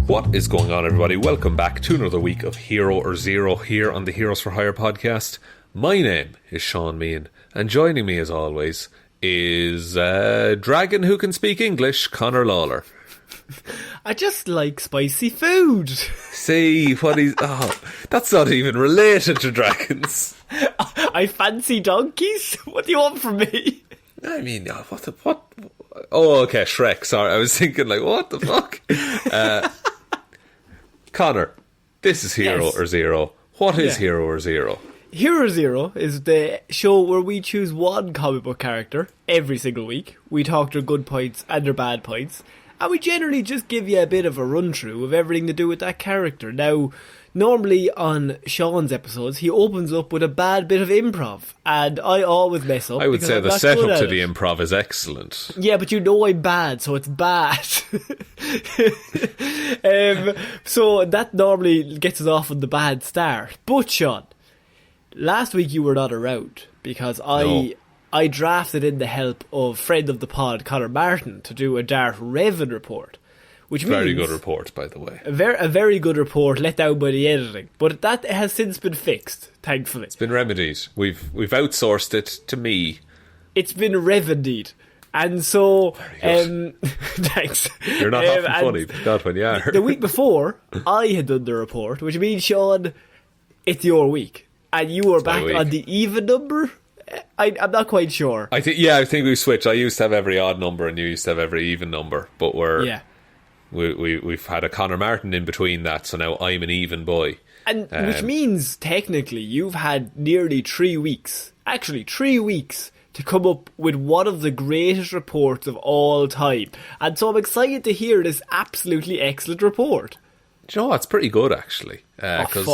What is going on, everybody? Welcome back to another week of Hero or Zero here on the Heroes for Hire podcast. My name is Shaun Meehan, and joining me as always is a dragon who can speak English, Ciara Lawler. I just like spicy food. See, what he's... Oh, that's not even related to dragons. I fancy donkeys. What do you want from me? I mean, what? Oh, okay, Shrek. Sorry, I was thinking, like, what the fuck? Connor, this is Hero or Zero. What is Hero or Zero? Hero or Zero is the show where we choose one comic book character every single week. We talk their good points and their bad points. And we generally just give you a bit of a run-through of everything to do with that character. Now, normally on Shaun's episodes, he opens up with a bad bit of improv. And I always mess up. I would say the setup to the improv is excellent. Yeah, but you know I'm bad, so it's bad. So that normally gets us off on the bad start. But, Shaun, last week you were not around because I drafted in the help of friend of the pod, Conor Martin, to do a Dart Revan report. Which means very good report, by the way. A very good report, let down by the editing. But that has since been fixed, thankfully. It's been remedied. We've outsourced it to me. It's been remedied. And so, thanks. You're not often funny, but God, when you are. The week before, I had done the report, which means, Shaun, it's your week. And you were back on the even number? I'm not quite sure. I think we switched. I used to have every odd number and you used to have every even number. But we've had a Conor Martin in between that, so now I'm an even boy. And which means, technically, you've had nearly 3 weeks. Actually, 3 weeks to come up with one of the greatest reports of all time. And so I'm excited to hear this absolutely excellent report. Do you know what? It's pretty good, actually. Because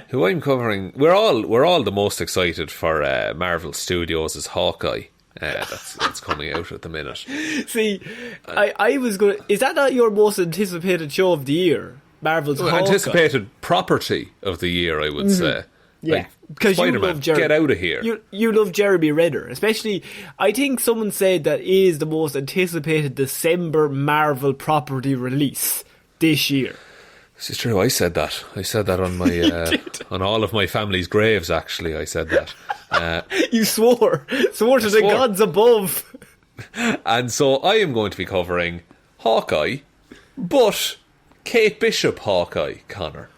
who I'm covering, we're all the most excited for Marvel Studios' Hawkeye. That's coming out at the minute. See, I was going to... Is that not your most anticipated show of the year? Marvel's Hawkeye? Anticipated property of the year, I would say. Yeah, because you love Jeremy. Get out of here. You love Jeremy Renner, especially. I think someone said that is the most anticipated December Marvel property release this year. This is true. I said that on my on all of my family's graves. Actually, I said that. You swore to the gods above. And so I am going to be covering Hawkeye, but Kate Bishop Hawkeye, Connor.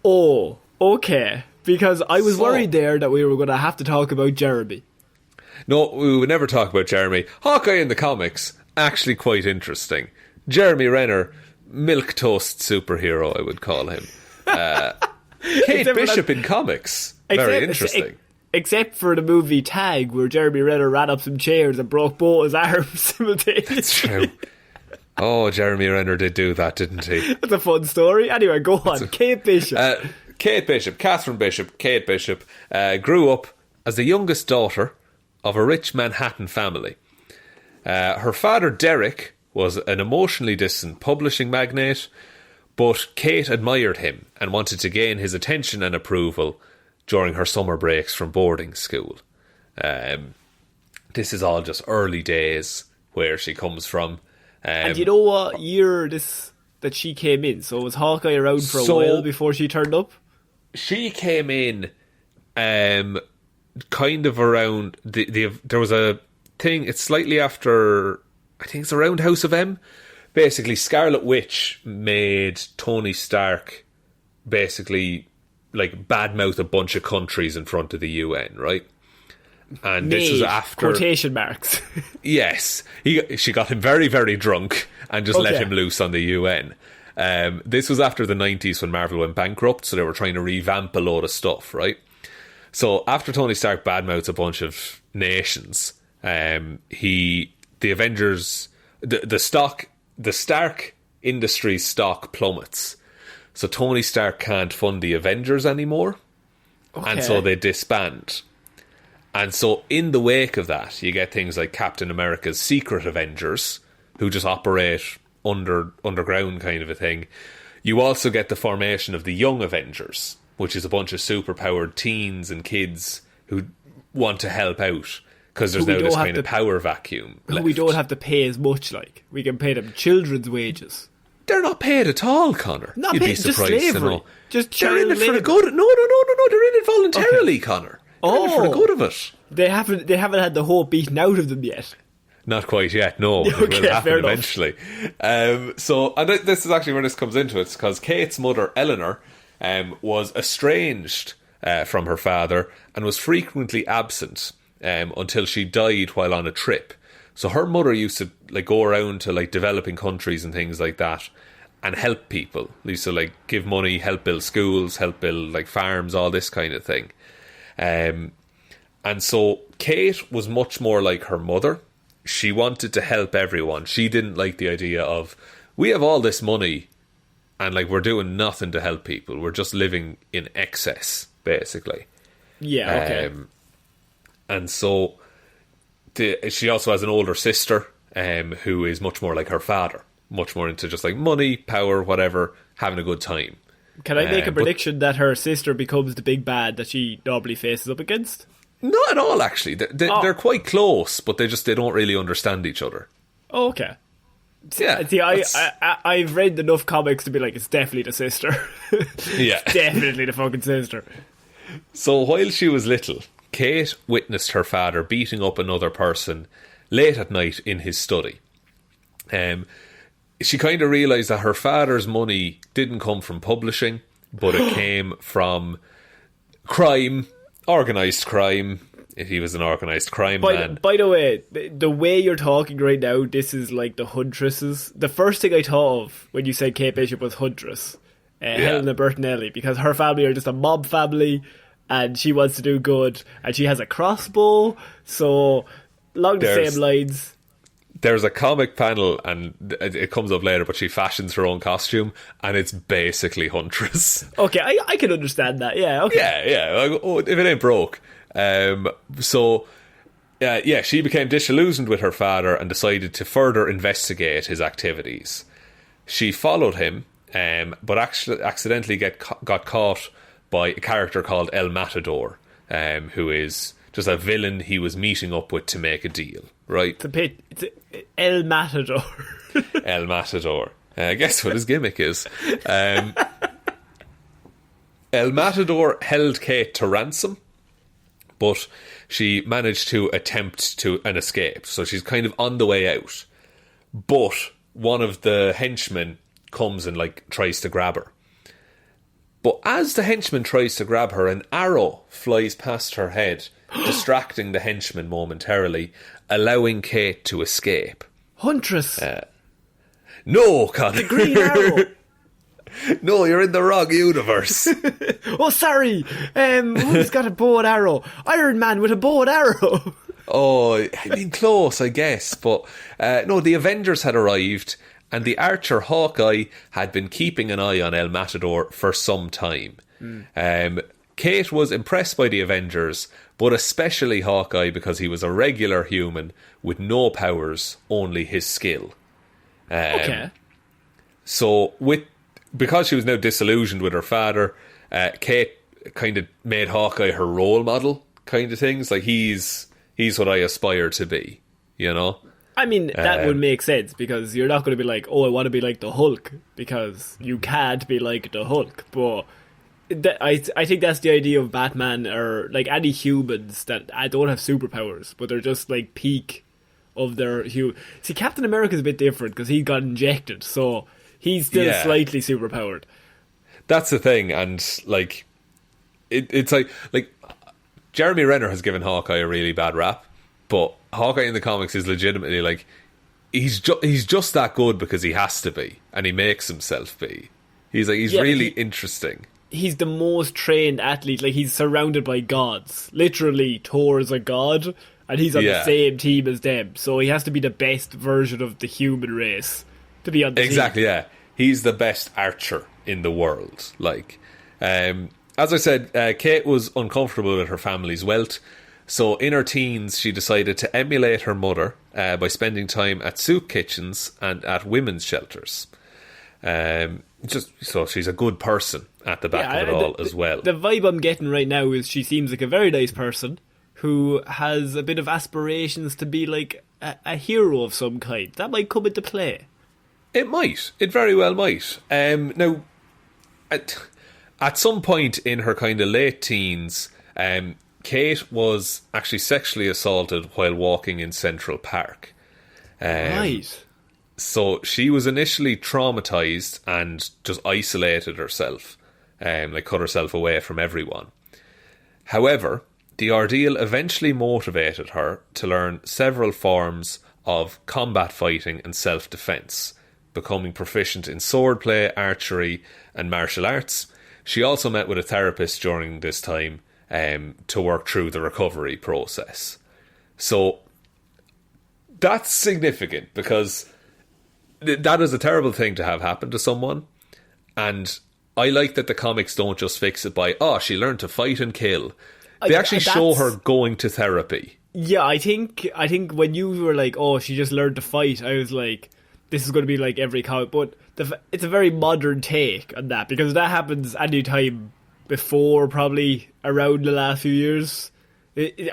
Oh, okay. Because I was worried there that we were going to have to talk about Jeremy. No, we would never talk about Jeremy. Hawkeye in the comics, actually quite interesting. Jeremy Renner, milquetoast superhero, I would call him. Kate Bishop in comics, very interesting. Except for the movie Tag, where Jeremy Renner ran up some chairs and broke both his arms simultaneously. That's true. Oh, Jeremy Renner did do that, didn't he? That's a fun story. Anyway, go on. Kate Bishop. Catherine Bishop, Kate Bishop, grew up as the youngest daughter of a rich Manhattan family. Her father, Derek, was an emotionally distant publishing magnate, but Kate admired him and wanted to gain his attention and approval during her summer breaks from boarding school. This is all just early days where she comes from. And you know what year that she came in? So was Hawkeye around for a while before she turned up? She came in kind of around... there was a thing, it's slightly after... I think it's around House of M. Basically, Scarlet Witch made Tony Stark basically like badmouth a bunch of countries in front of the UN, right? And this was after quotation marks. Yes, she got him very, very drunk and just let him loose on the UN. This was after the 90s when Marvel went bankrupt, so they were trying to revamp a load of stuff, right? So after Tony Stark badmouths a bunch of nations, the Avengers, the Stark Industries stock plummets. So Tony Stark can't fund the Avengers anymore, and so they disband. And so in the wake of that, you get things like Captain America's Secret Avengers, who just operate underground kind of a thing. You also get the formation of the Young Avengers, which is a bunch of superpowered teens and kids who want to help out, because there's now this kind of power vacuum. Who we don't have to pay as much, like. We can pay them children's wages. they're not paid at all, Connor. Not You'd paid, be surprised just to slavery. know. Just they're in it for labour. the good. No. They're in it voluntarily, okay. Connor. They're in it for the good of it. They haven't had the hope beaten out of them yet. Not quite yet, no. Okay, it will happen fair eventually. This is actually where this comes into it, because Kate's mother, Eleanor, was estranged from her father and was frequently absent until she died while on a trip. So her mother used to go around to developing countries and things like that and help people. They used to give money, help build schools, help build farms, all this kind of thing. And so Kate was much more like her mother. She wanted to help everyone. She didn't like the idea of, we have all this money and we're doing nothing to help people. We're just living in excess, basically. Yeah, okay. And so she also has an older sister who is much more like her father. Much more into just money, power, whatever, having a good time. Can I make a prediction that her sister becomes the big bad that she normally faces up against? Not at all, actually. They're quite close, but they don't really understand each other. Oh, okay. Yeah. See, I've read enough comics to be it's definitely the sister. Yeah. It's definitely the fucking sister. So while she was little, Kate witnessed her father beating up another person late at night in his study. She kind of realised that her father's money didn't come from publishing, but it came from crime. Organised crime, if he was an organised crime man. By the way, the way you're talking right now, this is the Huntresses. The first thing I thought of when you said Kate Bishop was Huntress, Helena Bertinelli, because her family are just a mob family, and she wants to do good, and she has a crossbow, so along the same lines. There's a comic panel, and it comes up later, but she fashions her own costume, and it's basically Huntress. Okay, I can understand that, yeah, okay. Yeah, if it ain't broke. She became disillusioned with her father and decided to further investigate his activities. She followed him, but actually accidentally got caught by a character called El Matador, who is just a villain he was meeting up with to make a deal, right? It's El Matador. El Matador. Guess what his gimmick is. El Matador held Kate to ransom, but she managed to attempt an escape. So she's kind of on the way out. But one of the henchmen comes and tries to grab her. But as the henchman tries to grab her, an arrow flies past her head, distracting the henchman momentarily, allowing Kate to escape. Huntress. No, Connor. The Green Arrow. No, you're in the wrong universe. Oh, sorry. Who's got a bow and arrow? Iron Man with a bow and arrow. Oh, I mean, close, I guess. But no, the Avengers had arrived, and the archer Hawkeye had been keeping an eye on El Matador for some time. Kate was impressed by the Avengers, but especially Hawkeye because he was a regular human with no powers, only his skill. Okay. So, because she was now disillusioned with her father, Kate kind of made Hawkeye her role model, kind of things. He's what I aspire to be, you know? I mean, that would make sense, because you're not going to be I want to be like the Hulk, because you can't be like the Hulk. But I think that's the idea of Batman, or any humans that don't have superpowers, but they're just peak of their See, Captain America's a bit different because he got injected, so he's still slightly superpowered. That's the thing, and it's Jeremy Renner has given Hawkeye a really bad rap, but Hawkeye in the comics is legitimately he's just that good because he has to be, and he makes himself be. He's really interesting. He's the most trained athlete. He's surrounded by gods. Literally, Thor is a god, and he's on the same team as them. So he has to be the best version of the human race to be on the team. Exactly, yeah. He's the best archer in the world. As I said, Kate was uncomfortable with her family's wealth. So in her teens, she decided to emulate her mother by spending time at soup kitchens and at women's shelters. Just so she's a good person at the back of it all as well. The vibe I'm getting right now is she seems like a very nice person who has a bit of aspirations to be a hero of some kind. That might come into play. It might. It very well might. Now, at some point in her kind of late teens, Kate was actually sexually assaulted while walking in Central Park. Right. So she was initially traumatised and just isolated herself, like cut herself away from everyone. However, the ordeal eventually motivated her to learn several forms of combat fighting and self-defence, becoming proficient in swordplay, archery and martial arts. She also met with a therapist during this time to work through the recovery process. So that's significant because that is a terrible thing to have happen to someone. And I like that the comics don't just fix it by, she learned to fight and kill. They actually show her going to therapy. Yeah, I think when you were like, she just learned to fight, I was like, this is going to be like every comic. But it's a very modern take on that, because that happens any time before, probably around the last few years.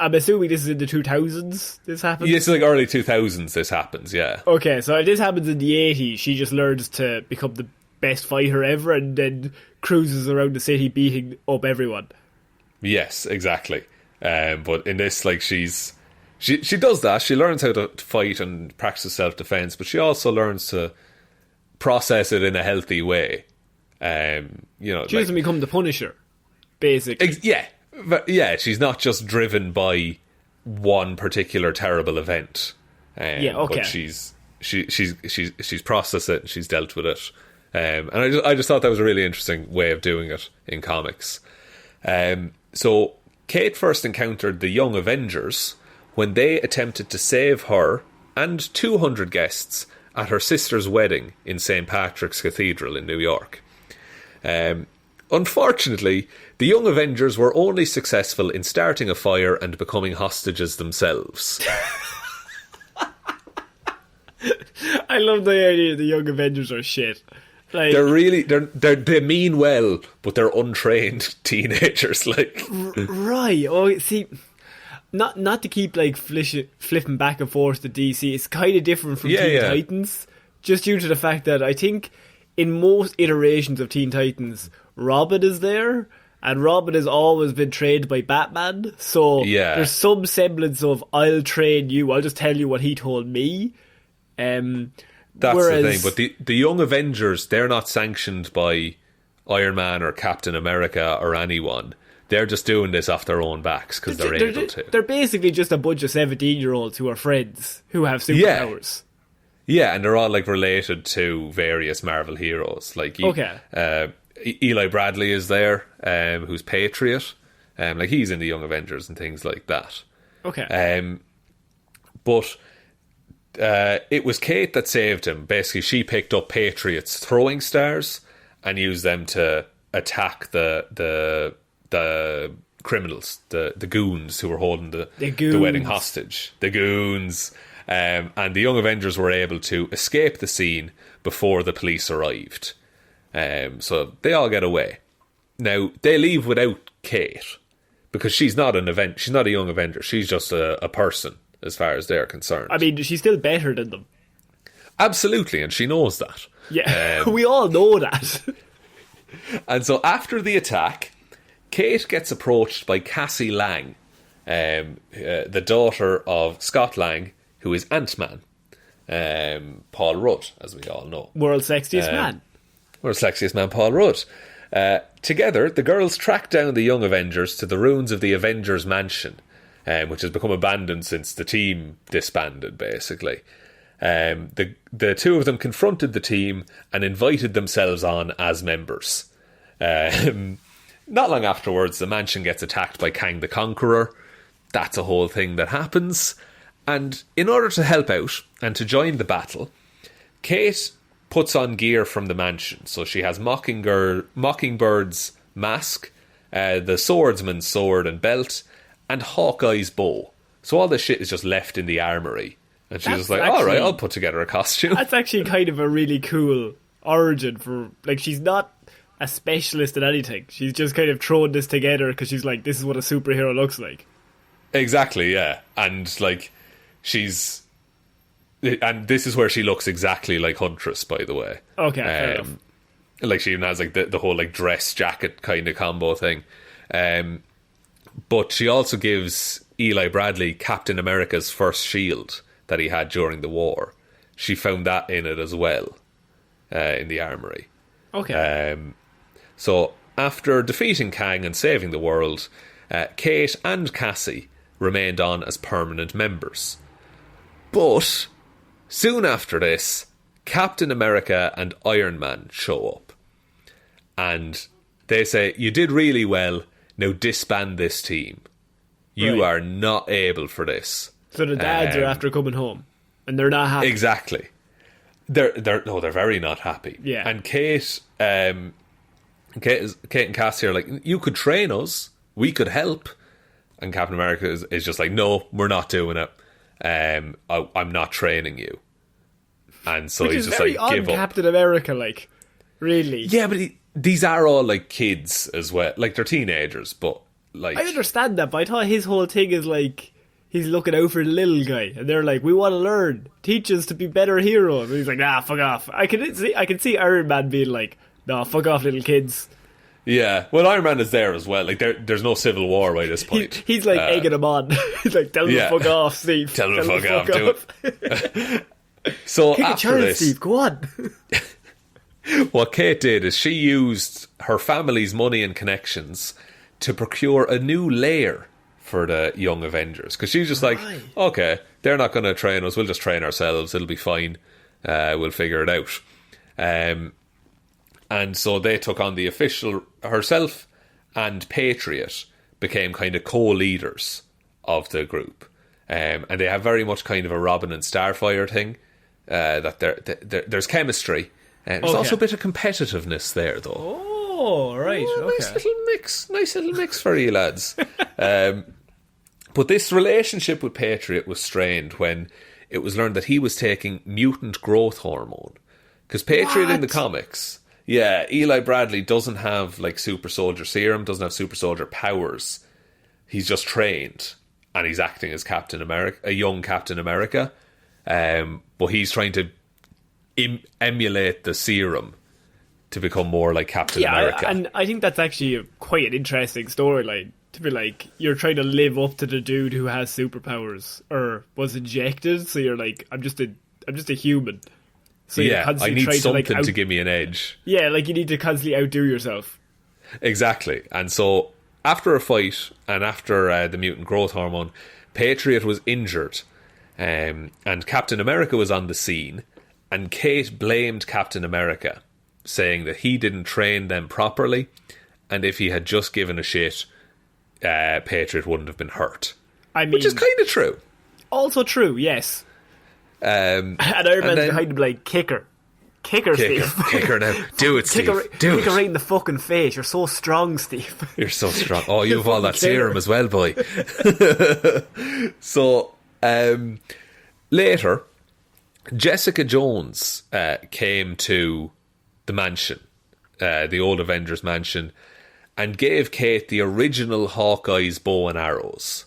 I'm assuming this is in the 2000s, this happens? Yeah, it's like early 2000s this happens, yeah. Okay, so if this happens in the 80s, she just learns to become the best fighter ever and then cruises around the city beating up everyone. Yes, exactly. But in this, like, she does that. She learns how to fight and practice self-defense, but she also learns to process it in a healthy way. She doesn't become the Punisher, basically. Yeah, she's not just driven by one particular terrible event. But she's processed it and she's dealt with it. And I just thought that was a really interesting way of doing it in comics. So Kate first encountered the Young Avengers when they attempted to save her and 200 guests at her sister's wedding in St. Patrick's Cathedral in New York. Unfortunately, the Young Avengers were only successful in starting a fire and becoming hostages themselves. I love the idea the Young Avengers are shit. Like, they mean well, but they're untrained teenagers. Like, right? Oh, see, not to keep like flipping back and forth to DC. It's kind of different from Teen Titans, just due to the fact that I think in most iterations of Teen Titans, Robin is there, and Robin has always been trained by Batman. So there's some semblance of I'll train you. I'll just tell you what he told me. That's the thing, but the Young Avengers, they're not sanctioned by Iron Man or Captain America or anyone. They're just doing this off their own backs because they're able to. They're basically just a bunch of 17-year-olds who are friends who have superpowers. Yeah, and they're all like related to various Marvel heroes. Like Eli Bradley is there, who's Patriot. Like he's in the Young Avengers and things like that. Okay. But it was Kate that saved him. Basically, she picked up Patriot's throwing stars and used them to attack the criminals, the goons who were holding the wedding hostage. The goons. And the Young Avengers were able to escape the scene before the police arrived. So they all get away. Now, they leave without Kate because she's not she's not a Young Avenger. She's just a person as far as they're concerned. I mean, she's still better than them. Absolutely, and she knows that. Yeah, we all know that. And so after the attack, Kate gets approached by Cassie Lang, the daughter of Scott Lang, who is Ant-Man. Paul Rudd, as we all know. World's sexiest man. World's sexiest man, Paul Rudd. Together, the girls track down the Young Avengers to the ruins of the Avengers Mansion, which has become abandoned since the team disbanded, basically. The two of them confronted the team and invited themselves on as members. Not long afterwards, the mansion gets attacked by Kang the Conqueror. That's a whole thing that happens. And in order to help out and to join the battle, Kate puts on gear from the mansion. So she has Mockingbird's mask, the swordsman's sword and belt, and Hawkeye's bow. So all this shit is just left in the armoury. And she's just like, alright, I'll put together a costume. That's actually kind of a really cool origin for, like, she's not a specialist in anything. She's just kind of thrown this together because she's like, this is what a superhero looks like. Exactly, yeah. And, like, she's And this is where she looks exactly like Huntress, by the way. Okay, fair enough. Like, she even has like the whole like dress jacket kind of combo thing. But she also gives Eli Bradley Captain America's first shield that he had during the war. She found that in it as well, in the armory. Okay. So after defeating Kang and saving the world, Kate and Cassie remained on as permanent members. But soon after this, Captain America and Iron Man show up. And they say, you did really well, now disband this team. You are not able for this. So the dads are after coming home, and they're not happy. Exactly. They're very not happy. Yeah. And Kate and Cassie are like, you could train us, we could help. And Captain America is just like, no, we're not doing it. I'm not training you. And so he's just like, give up. Captain America, like, really. Yeah, but these are all like kids as well. Like, they're teenagers, but like, I understand that, but I thought his whole thing is like, he's looking out for the little guy, and they're like, we want to learn, teach us to be better heroes. And he's like, fuck off. I can see Iron Man being like, no, fuck off, little kids. Yeah, well, Iron Man is there as well. Like, there's no civil war by this point. He's like egging him on. He's like, tell him to fuck off, Steve. Tell him to fuck off, do it. So Kick after a child, this, Steve, go on. what Kate did is she used her family's money and connections to procure a new lair for the young Avengers. Because she's just like, okay, they're not going to train us, we'll just train ourselves, it'll be fine, we'll figure it out. And so they took on the official, herself and Patriot became kind of co-leaders of the group. And they have very much kind of a Robin and Starfire thing, that there's chemistry. There's also a bit of competitiveness there, though. Oh, right. Nice little mix for you lads. But this relationship with Patriot was strained when it was learned that he was taking mutant growth hormone. Because Patriot in the comics, Eli Bradley doesn't have like super soldier serum, doesn't have super soldier powers. He's just trained, and he's acting as Captain America, a young Captain America. But he's trying to emulate the serum to become more like Captain America. And I think that's actually quite an interesting storyline. To be like, you're trying to live up to the dude who has superpowers or was injected, so you're like, I'm just a human. So I need something to give me an edge. Yeah, like you need to constantly outdo yourself. Exactly. And so after a fight and after the mutant growth hormone, Patriot was injured, and Captain America was on the scene, and Kate blamed Captain America, saying that he didn't train them properly, and if he had just given a shit, Patriot wouldn't have been hurt. I mean, which is kind of true. Also true, yes. And Iron Man's behind him like, kick her, Steve. Kick her now. Do it, Steve. Kick her right in the fucking face. You're so strong, Steve. You're so strong. Oh, you have all that serum as well, boy. So, later, Jessica Jones came to the mansion, the old Avengers mansion, and gave Kate the original Hawkeye's bow and arrows.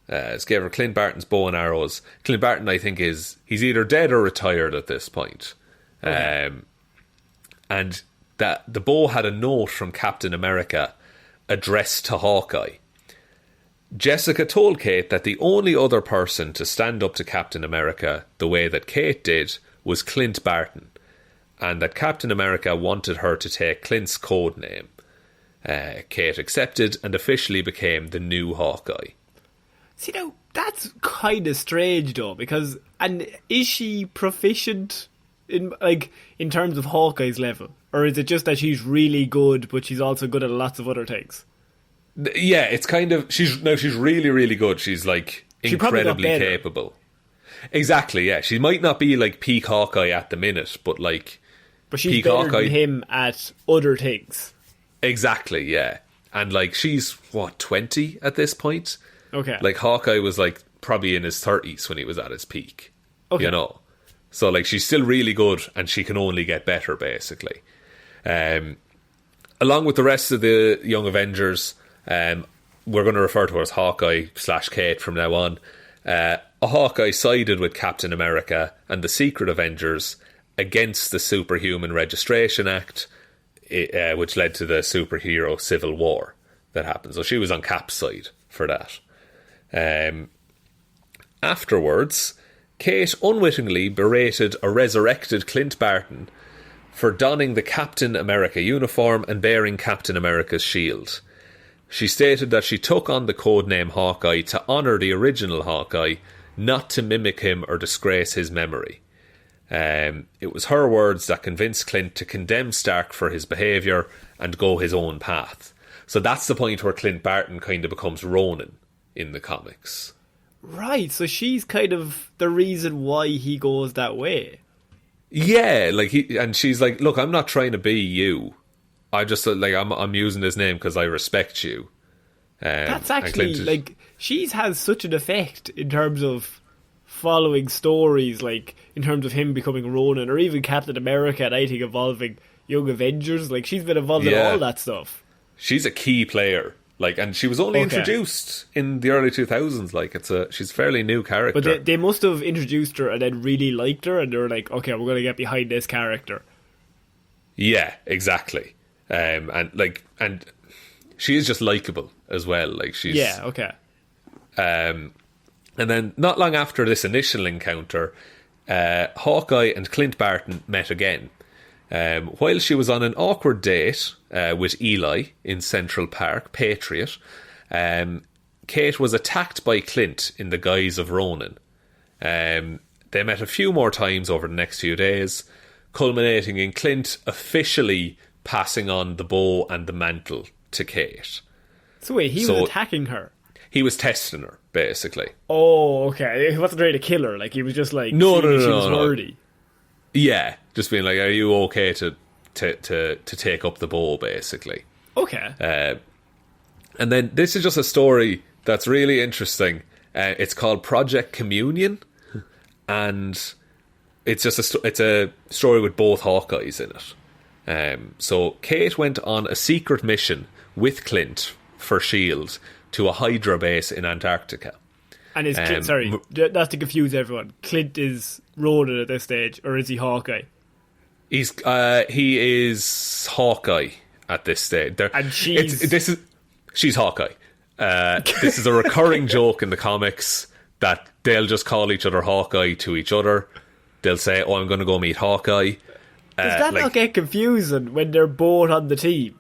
Gave her Clint Barton's bow and arrows. Clint Barton, I think, he's either dead or retired at this point. Okay. And that the bow had a note from Captain America addressed to Hawkeye. Jessica told Kate that the only other person to stand up to Captain America the way that Kate did was Clint Barton, and that Captain America wanted her to take Clint's code name. Kate accepted and officially became the new Hawkeye. See, now, that's kind of strange, though, because... And is she proficient in terms of Hawkeye's level? Or is it just that she's really good, but she's also good at lots of other things? Yeah, it's kind of... She's really, really good. She's, like, incredibly capable. Exactly, yeah. She might not be, like, peak Hawkeye at the minute, but, like... But she's better than him at other things. Exactly, yeah. And, like, she's, 20 at this point? Okay. Like, Hawkeye was, like, probably in his 30s when he was at his peak. Okay. You know? So, like, she's still really good, and she can only get better, basically. Along with the rest of the Young Avengers, we're going to refer to her as Hawkeye / Kate from now on. a Hawkeye sided with Captain America and the Secret Avengers against the Superhuman Registration Act, which led to the superhero civil war that happened. So she was on Cap's side for that. Afterwards, Kate unwittingly berated a resurrected Clint Barton for donning the Captain America uniform and bearing Captain America's shield. She stated that she took on the codename Hawkeye to honour the original Hawkeye, not to mimic him or disgrace his memory. It was her words that convinced Clint to condemn Stark for his behaviour and go his own path. So that's the point where Clint Barton kind of becomes Ronin in the comics. Right, so she's kind of the reason why he goes that way. Yeah, and she's like, look, I'm not trying to be you. I just I'm using this name because I respect you. That's actually she's has such an effect in terms of following stories, like in terms of him becoming Ronin, or even Captain America, and I think involving Young Avengers. Like, she's been involved in all that stuff. She's a key player. And she was only introduced in the early 2000s. She's a fairly new character. But they must have introduced her and then really liked her, and they were like, okay, we're going to get behind this character. Yeah, exactly. And she is just likeable as well. Yeah, okay. And then not long after this initial encounter, Hawkeye and Clint Barton met again. While she was on an awkward date with Eli in Central Park, Patriot, Kate was attacked by Clint in the guise of Ronin. They met a few more times over the next few days, culminating in Clint officially passing on the bow and the mantle to Kate. So wait, he was attacking her? He was testing her, basically. Oh, okay. He wasn't ready to kill her. He was just no, she was worthy. Yeah, just being like, are you okay to take up the bow, basically? Okay. And then this is just a story that's really interesting. It's called Project Communion, and it's just it's a story with both Hawkeyes in it. So Kate went on a secret mission with Clint for S.H.I.E.L.D. to a Hydra base in Antarctica. And is Clint, sorry, that's to confuse everyone, Clint is Ronin at this stage, or is he Hawkeye? He is Hawkeye at this stage. And she's Hawkeye. This is a recurring joke in the comics that they'll just call each other Hawkeye to each other. They'll say, "Oh, I'm going to go meet Hawkeye." Does that not get confusing when they're both on the team?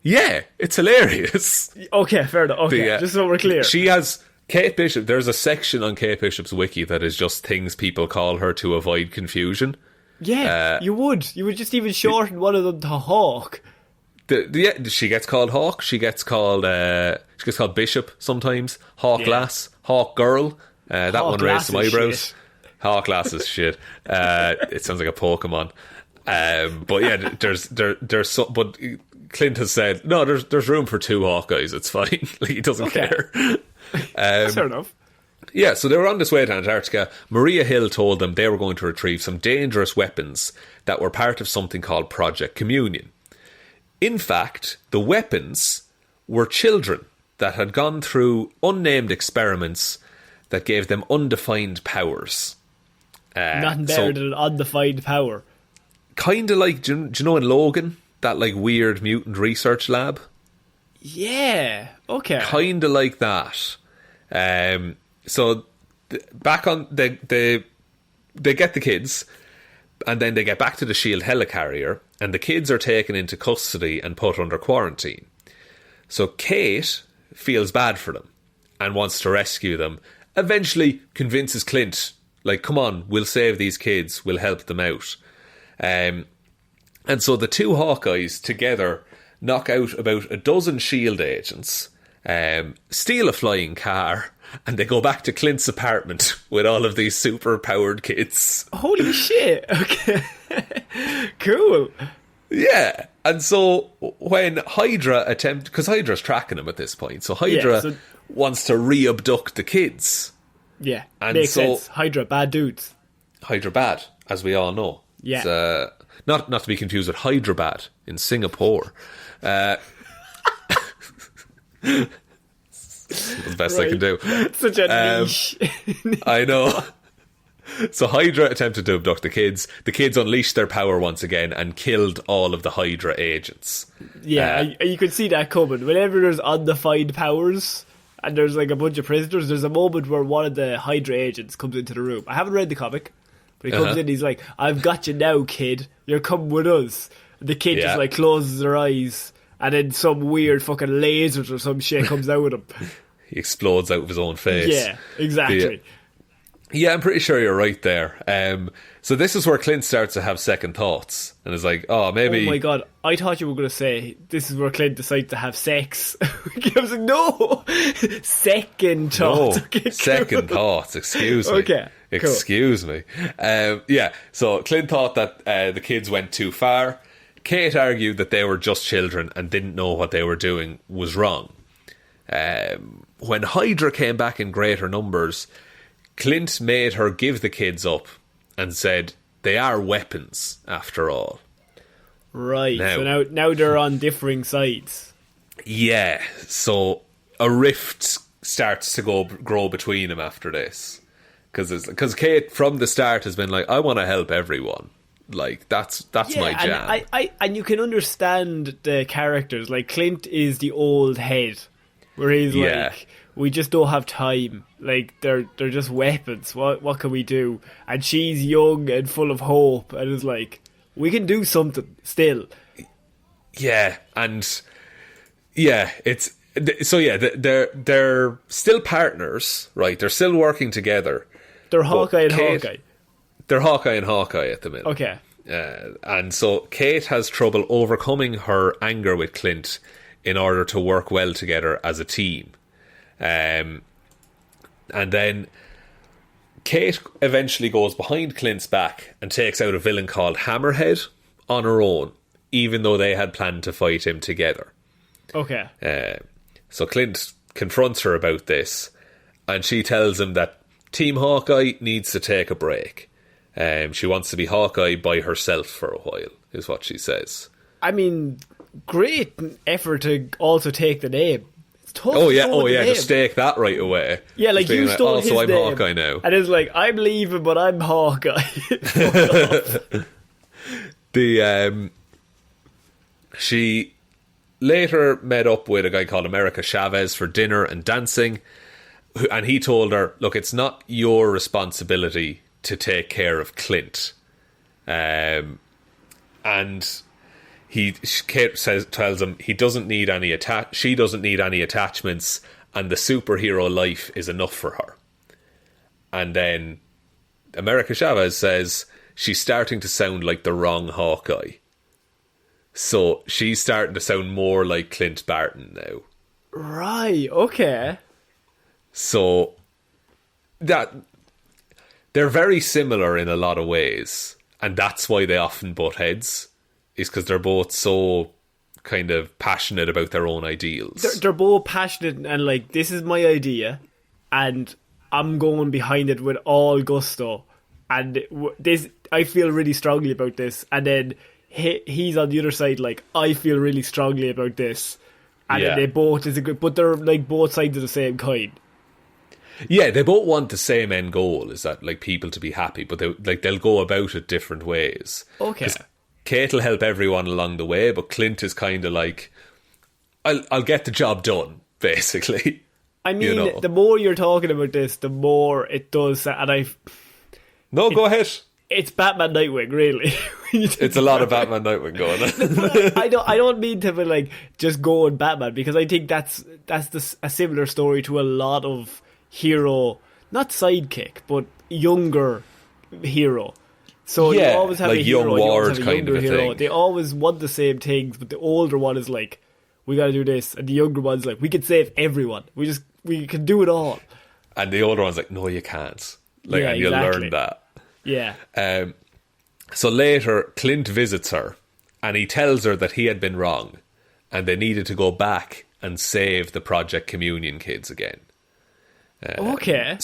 Yeah, it's hilarious. Okay, fair enough. Okay, just so we're clear. She has Kate Bishop. There's a section on Kate Bishop's wiki that is just things people call her to avoid confusion. Yeah, you would just even shorten one of them to Hawk. She gets called Hawk. She gets called Bishop sometimes. Hawk Lass, Hawk Girl. That Hawk one raised some eyebrows. Shit. Hawk Lass is shit. It sounds like a Pokemon. But yeah, there's some, but Clint has said no. There's room for two Hawkeyes. It's fine. He doesn't care. Fair enough. Yeah, so they were on this way to Antarctica. Maria Hill told them they were going to retrieve some dangerous weapons that were part of something called Project Communion. In fact, the weapons were children that had gone through unnamed experiments that gave them undefined powers. Nothing better than an undefined power. Kind of like, do you know in Logan, that weird mutant research lab? Yeah, okay. Kind of like that. So back on they get the kids, and then they get back to the S.H.I.E.L.D. helicarrier, and the kids are taken into custody and put under quarantine. So Kate feels bad for them and wants to rescue them. Eventually convinces Clint, come on, we'll save these kids, we'll help them out. And so the two Hawkeyes together knock out about a dozen S.H.I.E.L.D. agents, steal a flying car, and they go back to Clint's apartment with all of these super-powered kids. Holy shit! Okay. Cool. Yeah, and so when Hydra because Hydra's tracking him at this point, so Hydra wants to re-abduct the kids. Yeah, and makes sense. Hydra, bad dudes. Hydra bad, as we all know. Yeah. It's, not to be confused with Hyderabad in Singapore. the best I can do. Such a niche. I know. So Hydra attempted to abduct the kids. The kids unleashed their power once again and killed all of the Hydra agents. Yeah, you could see that coming. Whenever there's undefined powers and there's like a bunch of prisoners, there's a moment where one of the Hydra agents comes into the room. I haven't read the comic, but he comes in, he's like, I've got you now, kid. You're coming with us. And the kid just like closes their eyes, and then some weird fucking lasers or some shit comes out of him. He explodes out of his own face. Yeah, exactly. Yeah, I'm pretty sure you're right there. So this is where Clint starts to have second thoughts and is like, oh, maybe... Oh my god, I thought you were going to say this is where Clint decides to have sex. I was like, no! Second thoughts. No, okay, second thoughts, excuse me. Okay, excuse me. Yeah, so Clint thought that the kids went too far. Kate argued that they were just children and didn't know what they were doing was wrong. When Hydra came back in greater numbers, Clint made her give the kids up and said they are weapons after all. Right, so now they're on differing sides. Yeah, so a rift starts to grow between them after this. Because Kate from the start has been like, I want to help everyone. Like, that's my jam. And you can understand the characters. Like, Clint is the old head, where he's like, we just don't have time. Like, they're just weapons. What can we do? And she's young and full of hope, and is like, we can do something still. Yeah, and it's so they're still partners, right? They're still working together. They're Hawkeye and Hawkeye. They're Hawkeye and Hawkeye at the minute. Okay. And so Kate has trouble overcoming her anger with Clint in order to work well together as a team. And then Kate eventually goes behind Clint's back and takes out a villain called Hammerhead on her own, even though they had planned to fight him together. Okay. So Clint confronts her about this, and she tells him that Team Hawkeye needs to take a break. She wants to be Hawkeye by herself for a while, is what she says. I mean, great effort to also take the name. Oh yeah, just take that right away. Yeah, like you stole his name. I'm Hawkeye now. And it's like, I'm leaving, but I'm Hawkeye. She later met up with a guy called America Chavez for dinner and dancing, and he told her, look, it's not your responsibility to take care of Clint. And Kate tells him he doesn't need any she doesn't need any attachments, and the superhero life is enough for her. And then America Chavez says she's starting to sound like the wrong Hawkeye. So she's starting to sound more like Clint Barton now. Right, okay. So that they're very similar in a lot of ways, and that's why they often butt heads, is because they're both so kind of passionate about their own ideals. They're both passionate and like, this is my idea and I'm going behind it with all gusto, and this, I feel really strongly about this, and then he's on the other side like, I feel really strongly about this, and then they both disagree, but they're like both sides of the same coin. Yeah, they both want the same end goal, is that like people to be happy, but they'll go about it different ways. Okay. Kate will help everyone along the way, but Clint is kind of like, I'll get the job done, basically. I mean, the more you're talking about this, the more it does, and go ahead. It's Batman Nightwing, really. It's a lot of Batman Nightwing going on. I don't mean to be like just go on Batman, because I think that's a similar story to a lot of hero, not sidekick, but younger hero. So you always have like a hero, young Ward have a kind of a hero. thing. They always want the same things, but the older one is like, we gotta do this, and the younger one's like, we can save everyone. We can do it all. And the older one's like, no, you can't. Like, and you'll learn that. Yeah. So later, Clint visits her, and he tells her that he had been wrong, and they needed to go back and save the Project Communion kids again. Okay.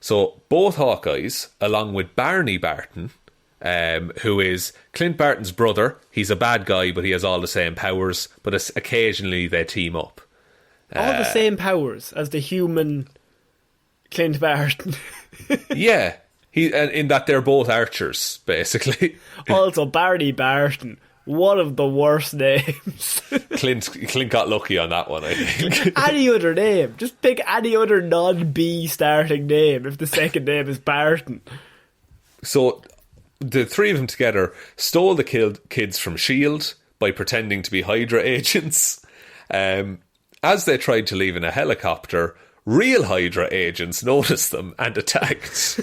So both Hawkeyes, along with Barney Barton, who is Clint Barton's brother, he's a bad guy, but he has all the same powers, but occasionally they team up. All the same powers as the human Clint Barton. Yeah. In that they're both archers, basically. Also, Barney Barton, one of the worst names. Clint got lucky on that one, I think. Any other name. Just pick any other non-B starting name if the second name is Barton. So, the three of them together stole the kids from S.H.I.E.L.D. by pretending to be Hydra agents. As they tried to leave in a helicopter, real Hydra agents noticed them and attacked.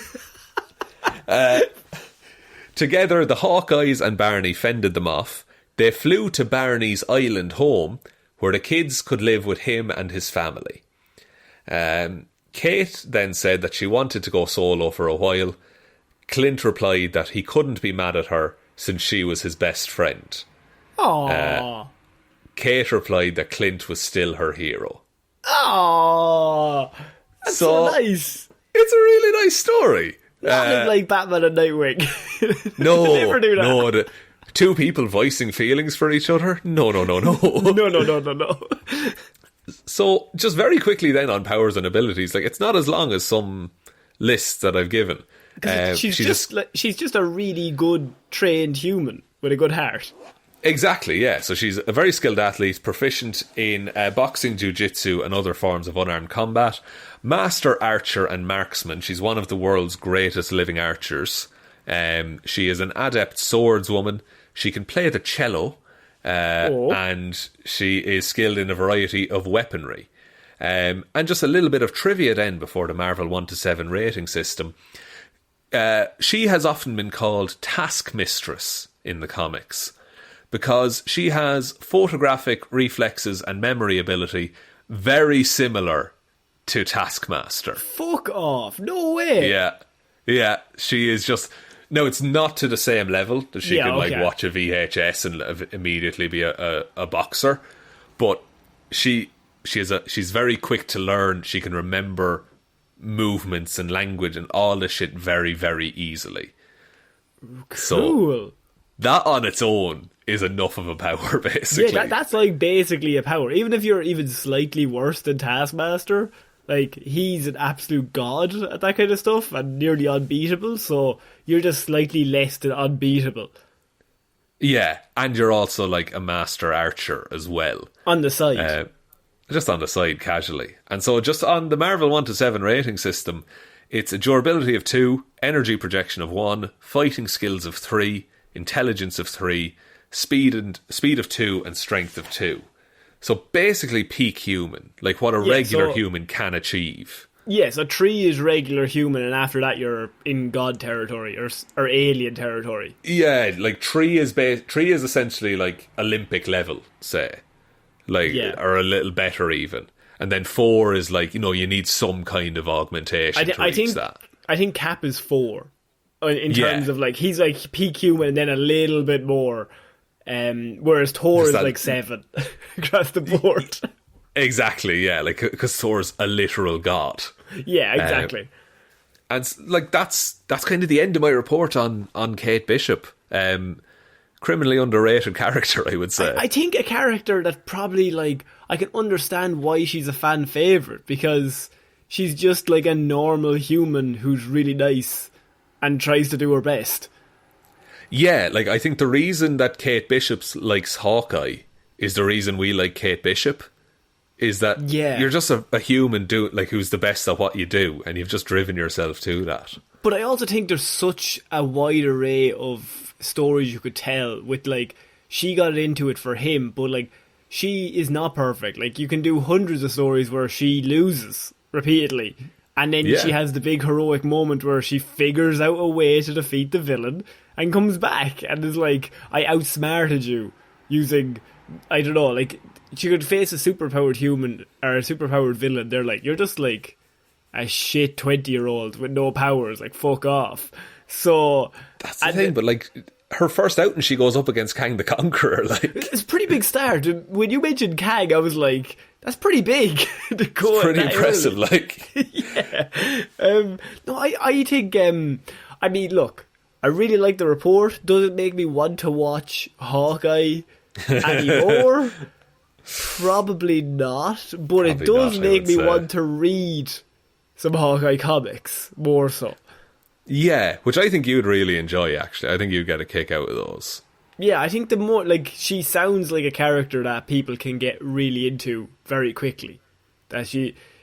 Together, the Hawkeyes and Barney fended them off. They flew to Barney's island home, where the kids could live with him and his family. Kate then said that she wanted to go solo for a while. Clint replied that he couldn't be mad at her since she was his best friend. Aww. Kate replied that Clint was still her hero. Aww. That's so nice. It's a really nice story. Nothing like Batman and Nightwing. No, never do that. No. Two people voicing feelings for each other? No. No. So, just very quickly then on powers and abilities, like, it's not as long as some lists that I've given. She's just a really good trained human with a good heart. Exactly, yeah. So she's a very skilled athlete, proficient in boxing, jiu-jitsu and other forms of unarmed combat, master archer and marksman. She's one of the world's greatest living archers. She is an adept swordswoman. She can play the cello, and she is skilled in a variety of weaponry. And just a little bit of trivia then before the Marvel 1-7 rating system. She has often been called Task Mistress in the comics, because she has photographic reflexes and memory ability very similar to Taskmaster. Fuck off. No way. Yeah. She is just... No, it's not to the same level that she can watch a VHS and immediately be a boxer. But she's very quick to learn. She can remember movements and language and all this shit very, very easily. Cool. So that on its own is enough of a power, basically. Yeah, that's like basically a power. Even if you're even slightly worse than Taskmaster, like, he's an absolute god at that kind of stuff and nearly unbeatable, so you're just slightly less than unbeatable. Yeah, and you're also like a master archer as well. On the side. Just on the side, casually. And so just on the Marvel 1-7 rating system, it's a durability of 2, energy projection of 1, fighting skills of 3, intelligence of 3, speed of 2, and strength of 2. So basically peak human, like what a regular human can achieve. Yeah, so 3 is regular human, and after that you're in god territory or alien territory. Yeah, like 3 is essentially like Olympic level, say, like or a little better even. And then 4 is like, you know, you need some kind of augmentation to reach that. I think Cap is 4 in terms of like he's like peak human and then a little bit more. Whereas Thor is like 7 across the board. Exactly, yeah, like because Thor's a literal god. Yeah, exactly. And like that's kind of the end of my report on Kate Bishop. Criminally underrated character, I would say. I think a character that probably like I can understand why she's a fan favourite, because she's just like a normal human who's really nice and tries to do her best. Yeah, like I think the reason that Kate Bishop likes Hawkeye is the reason we like Kate Bishop. Is that you're just a human who's the best at what you do, and you've just driven yourself to that. But I also think there's such a wide array of stories you could tell with, like, she got into it for him, but like she is not perfect. Like, you can do hundreds of stories where she loses repeatedly, and then she has the big heroic moment where she figures out a way to defeat the villain and comes back and is like, I outsmarted you using, I don't know, like, she could face a superpowered human or a superpowered villain. They're like, you're just like a shit 20-year-old with no powers, like, fuck off. So that's the thing, but like her first outing, she goes up against Kang the Conqueror. Like, it's a pretty big start. When you mentioned Kang, I was like, that's pretty big to go. It's pretty impressive, early. Like. Yeah. No, I think. I mean, look, I really like the report. Does it make me want to watch Hawkeye anymore? Probably not, but it Probably does not, I make would me say. want to read some Hawkeye comics, more so. Yeah, which I think you'd really enjoy, actually. I think you'd get a kick out of those. Yeah, I think the more, like, she sounds like a character that people can get really into very quickly.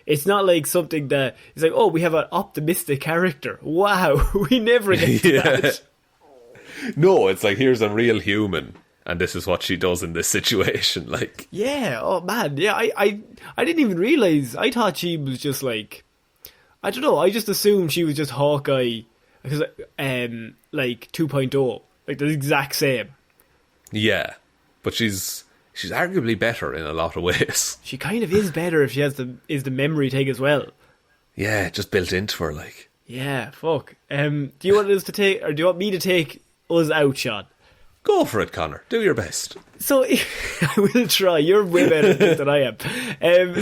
It's not like something that, it's like, oh, we have an optimistic character. Wow, we never get to that. No, it's like, here's a real human, and this is what she does in this situation, like. Yeah, oh man, yeah, I didn't even realise. I thought she was just like, I don't know, I just assumed she was just Hawkeye, because, like, 2.0, like, the exact same. Yeah, but she's arguably better in a lot of ways. She kind of is better if she has the memory thing as well. Yeah, just built into her, like. Yeah, fuck. Do you want us to take, or do you want me to take us out, Shaun? Go for it, Connor. Do your best. So, I will try. You're way better at this than I am.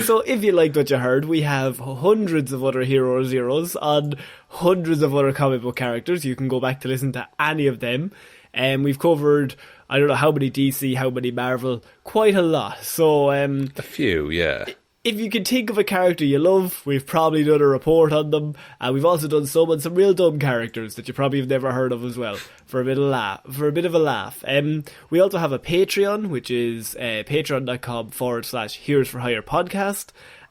So, if you liked what you heard, we have hundreds of other Hero Zeros on hundreds of other comic book characters. You can go back to listen to any of them. We've covered, I don't know how many DC, how many Marvel, quite a lot. So, A few, yeah. if you can think of a character you love, we've probably done a report on them. And we've also done some on some real dumb characters that you probably have never heard of as well, for a bit of a laugh. We also have a Patreon, which is patreon.com/Heroes for Hire podcast.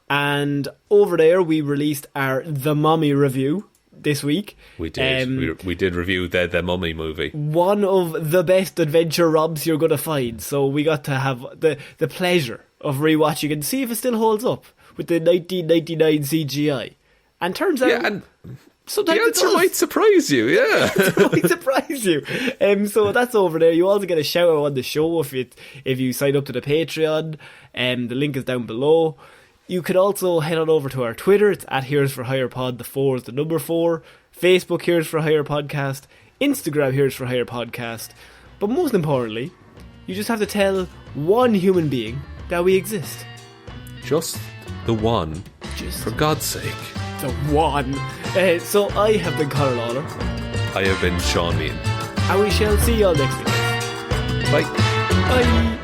And over there, we released our The Mummy review this week. We did. We did review the Mummy movie. One of the best adventure robs you're going to find. So we got to have the pleasure of rewatching and see if it still holds up with the 1999 CGI. And turns out, and sometimes the answer might surprise you, yeah. it might surprise you. So that's over there. You also get a shout out on the show if you sign up to the Patreon. The link is down below. You could also head on over to our Twitter. It's at Heroes for Hire Pod. The 4 is the number 4. Facebook Heroes for Hire Podcast. Instagram Heroes for Hire Podcast. But most importantly, you just have to tell one human being that we exist. Just the one. Just for God's sake. the one. So I have been Ciara Lawler. I have been Shaun. And we shall see you all next week. Bye. Bye.